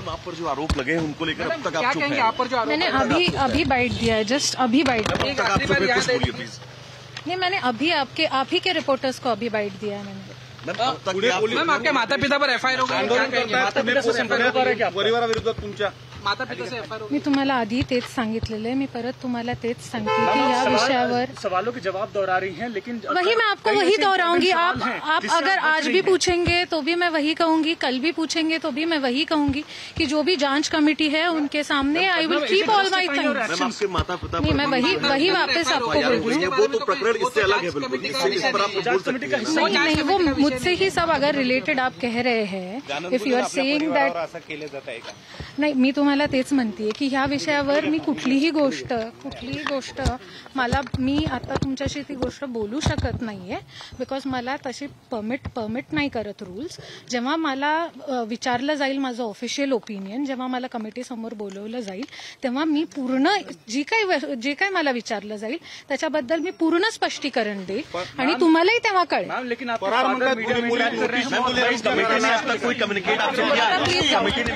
Ma'am आप पर जो आरोप लगे हैं उनको लेकर अब तक आप चुप हैं। आप पर जो मैंने अभी बाइट दिया है, जस्ट अभी बाइट दिया है। आप चुप हैं, कुछ बोलिए प्लीज। नहीं, मैंने आप ही के रिपोर्टर्स को अभी बाइट दिया है मैंने। मैम आपके माता पिता पर एफआयआर हो गया, परिवाराविरुद्ध तुमच्या माता पिता से एफआयआर हो मी तुम्हाला आधी तेच सांगितलेलं आहे, मी परत तुम्हाला तेच सांगते की या विषयावर सवालों के जवाब दोहरा रही हैं, लेकिन वही मैं आपको वही दोहराऊंगी। आप अगर आज भी पूछेंगे तो भी मैं वही कहूंगी, कल भी पूछेंगे तो भी मैं वही कहूंगी कि जो भी जांच कमेटी है उनके सामने I will keep all my things. आपके माता पिता नहीं, मैं वही वापस आपको बोल रही हूँ। वो तो प्रकरण इससे अलग है बिल्कुल, इस पर आप बोल सकते हैं। नहीं, वो मुझसे ही सब अगर रिलेटेड आप कह रहे हैं, if you are saying that, नाही मी तुम्हाला तेच म्हणतेय की ह्या विषयावर मी कुठलीही गोष्ट मी आता तुमच्याशी ती गोष्ट बोलू शकत नाहीये, बिकॉज मला तशी परमिट नाही करत रूल्स। जेव्हा मला विचारलं जाईल माझं ऑफिशियल ओपिनियन, जेव्हा मला कमिटी समोर बोलवलं जाईल, तेव्हा मी पूर्ण जे काही मला विचारलं जाईल त्याच्याबद्दल मी पूर्ण स्पष्टीकरण देईल आणि तुम्हालाही तेव्हा कळेल। लेकिन कमिटी ने